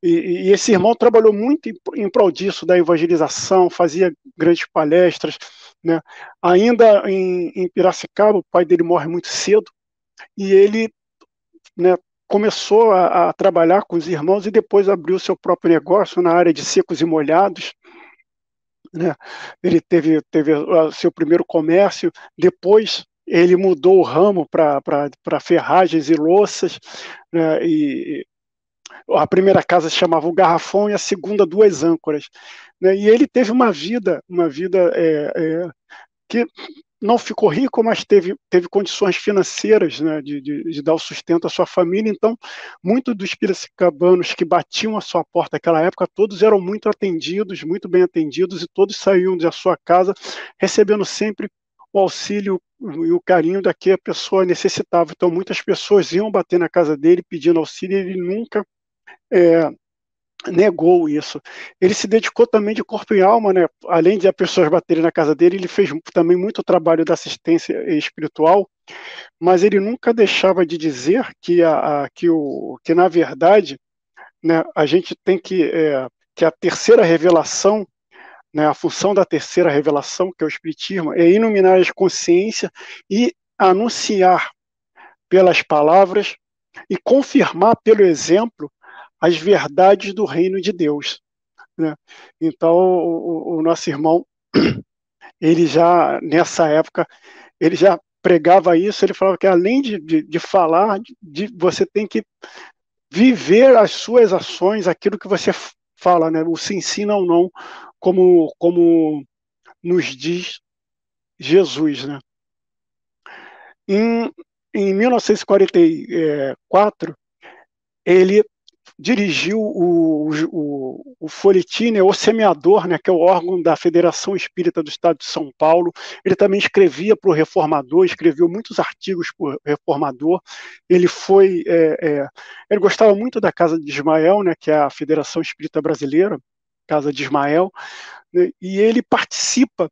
E esse irmão trabalhou muito em prol disso, da evangelização, fazia grandes palestras, né? Ainda em Piracicaba, o pai dele morre muito cedo, e ele, né, começou a trabalhar com os irmãos e depois abriu seu próprio negócio na área de secos e molhados, né? Ele teve seu primeiro comércio, depois ele mudou o ramo para ferragens e louças, né? E a primeira casa se chamava o Garrafão e a segunda Duas Âncoras, né? E ele teve uma vida que não ficou rico, mas teve condições financeiras, né, de dar o sustento à sua família. Então, muitos dos piracicabanos que batiam à sua porta naquela época, todos eram muito atendidos, muito bem atendidos, e todos saíam da sua casa recebendo sempre o auxílio e o carinho da que a pessoa necessitava. Então, muitas pessoas iam bater na casa dele pedindo auxílio, e ele nunca negou isso. Ele se dedicou também de corpo e alma, né? Além de as pessoas baterem na casa dele, ele fez também muito trabalho da assistência espiritual, mas ele nunca deixava de dizer que na verdade, né, a gente tem que a terceira revelação, né, a função da terceira revelação, que é o Espiritismo, é iluminar as consciências e anunciar pelas palavras e confirmar pelo exemplo as verdades do reino de Deus, né? Então, o nosso irmão, ele já, nessa época, ele já pregava isso. Ele falava que além de falar, você tem que viver as suas ações, aquilo que você fala, né? O se ensina ou não, como nos diz Jesus, né? Em 1944, ele dirigiu o folhetim, né, O Semeador, né, que é o órgão da Federação Espírita do Estado de São Paulo. Ele também escrevia para o Reformador, escreveu muitos artigos para o Reformador. Ele ele gostava muito da Casa de Ismael, né, que é a Federação Espírita Brasileira, Casa de Ismael, né, e ele participa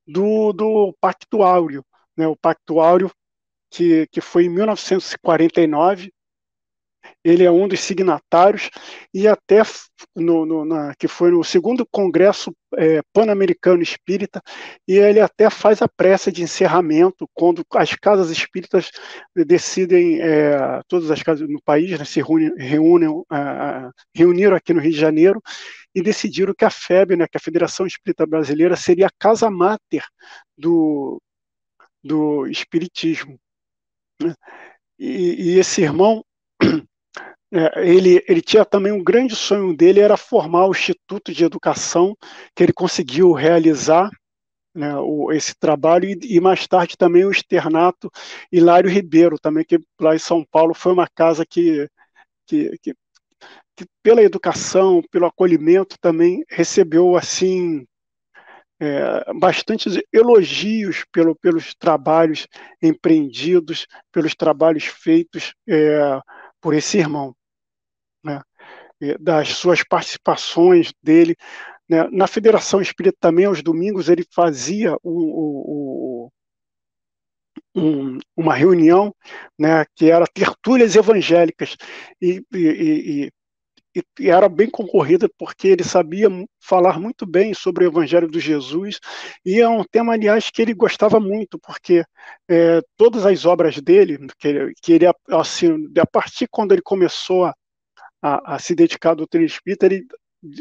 do Pacto Áureo, né, o Pacto Áureo que foi em 1949. Ele é um dos signatários, e até que foi no segundo Congresso Pan-Americano Espírita, e ele até faz a prece de encerramento, quando as casas espíritas decidem, todas as casas no país, né, se reuniram aqui no Rio de Janeiro e decidiram que a FEB, né, que a Federação Espírita Brasileira, seria a casa máter do Espiritismo, né? E esse irmão, ele tinha também um grande sonho dele, era formar o Instituto de Educação, que ele conseguiu realizar, né, esse trabalho, e mais tarde também o Externato Hilário Ribeiro, também, que lá em São Paulo foi uma casa que pela educação, pelo acolhimento, também recebeu assim bastantes elogios pelos trabalhos empreendidos, pelos trabalhos feitos por esse irmão, né? Das suas participações dele, né? Na Federação Espírita também, aos domingos, ele fazia uma reunião, né, que era tertúlias evangélicas, e era bem concorrida, porque ele sabia falar muito bem sobre o Evangelho de Jesus, e é um tema, aliás, que ele gostava muito, porque todas as obras dele, que ele assim, a partir quando ele começou a se dedicar à doutrina espírita,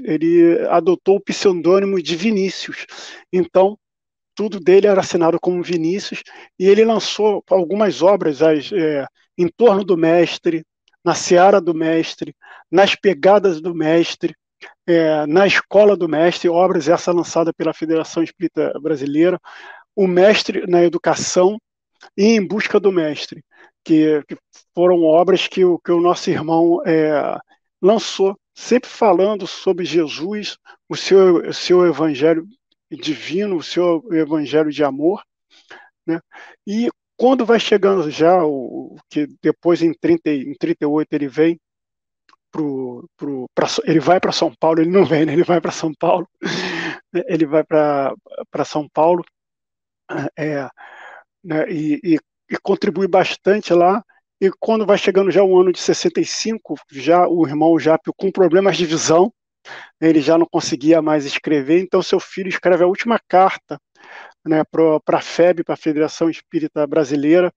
ele adotou o pseudônimo de Vinícius. Então, tudo dele era assinado como Vinícius, e ele lançou algumas obras em torno do mestre, na seara do mestre, nas pegadas do mestre, Na Escola do Mestre, obras essa lançada pela Federação Espírita Brasileira, O Mestre na Educação e Em Busca do Mestre, que foram obras que o nosso irmão lançou, sempre falando sobre Jesus, o seu evangelho divino, o seu evangelho de amor, né? E quando vai chegando já, que depois em 38 ele vem, ele vai para São Paulo, ele não vem, né? Ele vai para São Paulo, ele vai para São Paulo, né? E contribui bastante lá. E quando vai chegando já o ano de 65, já o irmão Jápio com problemas de visão, ele já não conseguia mais escrever, então seu filho escreve a última carta, né, para a FEB, para a Federação Espírita Brasileira,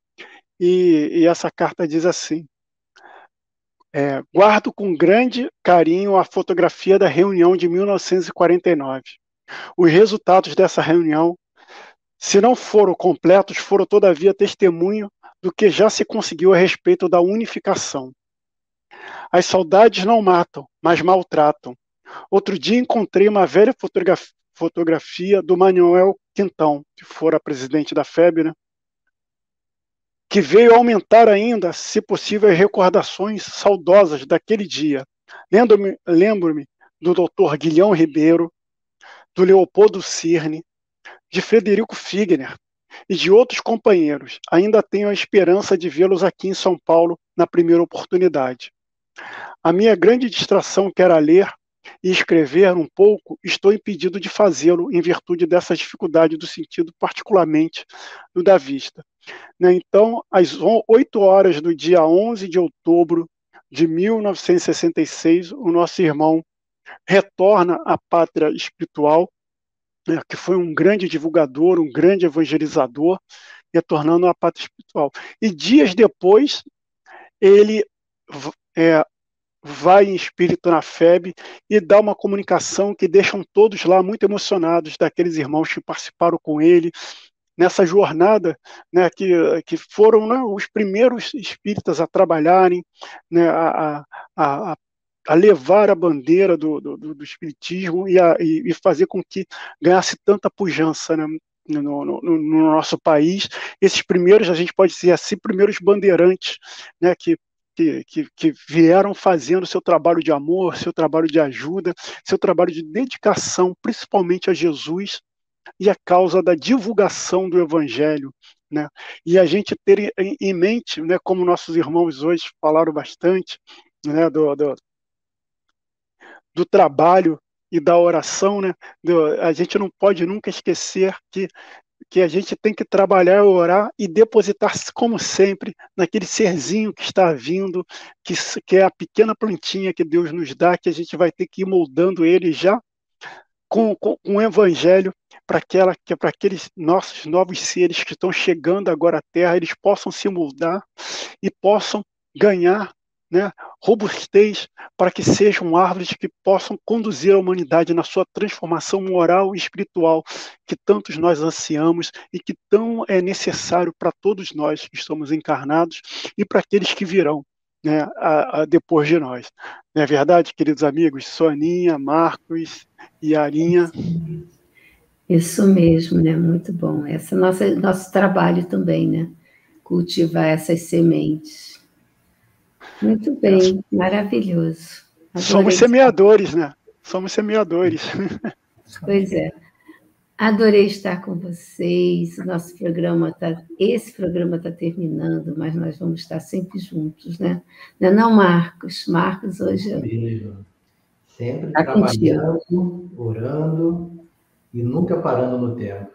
e essa carta diz assim: guardo com grande carinho a fotografia da reunião de 1949. Os resultados dessa reunião, se não foram completos, foram todavia testemunho do que já se conseguiu a respeito da unificação. As saudades não matam, mas maltratam. Outro dia encontrei uma velha fotografia do Manuel Quintão, que fora presidente da FEB, né? Que veio aumentar ainda, se possível, as recordações saudosas daquele dia. Lembro-me do Dr. Guilhão Ribeiro, do Leopoldo Cirne, de Frederico Figner e de outros companheiros. Ainda tenho a esperança de vê-los aqui em São Paulo na primeira oportunidade. A minha grande distração, que era ler e escrever um pouco, estou impedido de fazê-lo em virtude dessa dificuldade do sentido, particularmente do da vista. Então, às 8 horas do dia 11 de outubro de 1966, o nosso irmão retorna à pátria espiritual, que foi um grande divulgador, um grande evangelizador, retornando à pátria espiritual. E dias depois, ele vai em espírito na FEB e dá uma comunicação que deixam todos lá muito emocionados, daqueles irmãos que participaram com ele nessa jornada, né, que foram, né, os primeiros espíritas a trabalharem, né, a levar a bandeira do espiritismo e fazer com que ganhasse tanta pujança, né, no nosso país. Esses primeiros, a gente pode dizer assim, primeiros bandeirantes, né, que vieram fazendo seu trabalho de amor, seu trabalho de ajuda, seu trabalho de dedicação, principalmente a Jesus e a causa da divulgação do Evangelho, né? E a gente ter em mente, né, como nossos irmãos hoje falaram bastante, né, do trabalho e da oração, né? A gente não pode nunca esquecer que a gente tem que trabalhar, orar e depositar, como sempre, naquele serzinho que está vindo, que é a pequena plantinha que Deus nos dá, que a gente vai ter que ir moldando ele já com o Evangelho, para aqueles nossos novos seres que estão chegando agora à Terra, eles possam se moldar e possam ganhar, né, robustez, para que sejam árvores que possam conduzir a humanidade na sua transformação moral e espiritual, que tantos nós ansiamos e que tão é necessário para todos nós que estamos encarnados e para aqueles que virão, né, depois de nós. Não é verdade, queridos amigos? Soninha, Marcos e Arinha.
Isso mesmo, né? Muito bom. Esse é nosso trabalho também, né? Cultivar essas sementes. Muito bem, maravilhoso. Adorei.
Somos semeadores, né? Somos semeadores.
Pois é. Adorei estar com vocês. Esse programa está terminando, mas nós vamos estar sempre juntos, né? Não, Marcos? Marcos hoje...
Mesmo. Sempre trabalhando, orando e nunca parando no tempo.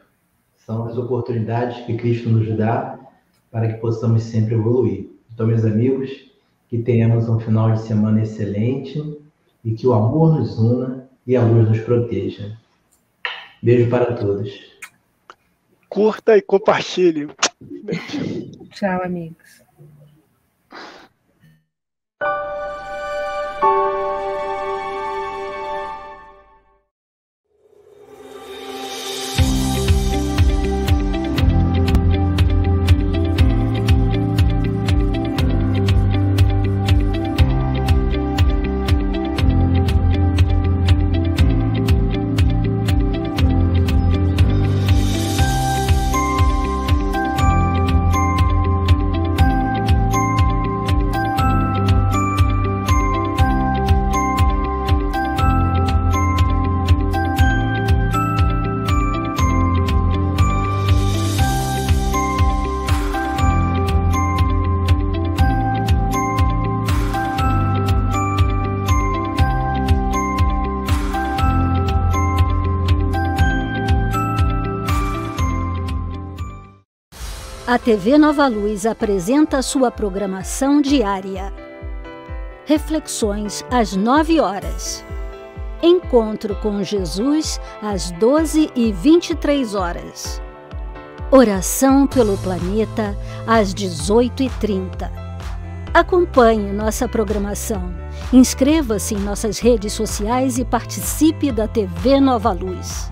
São as oportunidades que Cristo nos dá para que possamos sempre evoluir. Então, meus amigos, que tenhamos um final de semana excelente e que o amor nos una e a luz nos proteja. Beijo para todos.
Curta e compartilhe.
Tchau, amigos.
A TV Nova Luz apresenta sua programação diária. Reflexões às 9 horas. Encontro com Jesus às 12h23. Oração pelo planeta às 18h30. Acompanhe nossa programação. Inscreva-se em nossas redes sociais e participe da TV Nova Luz.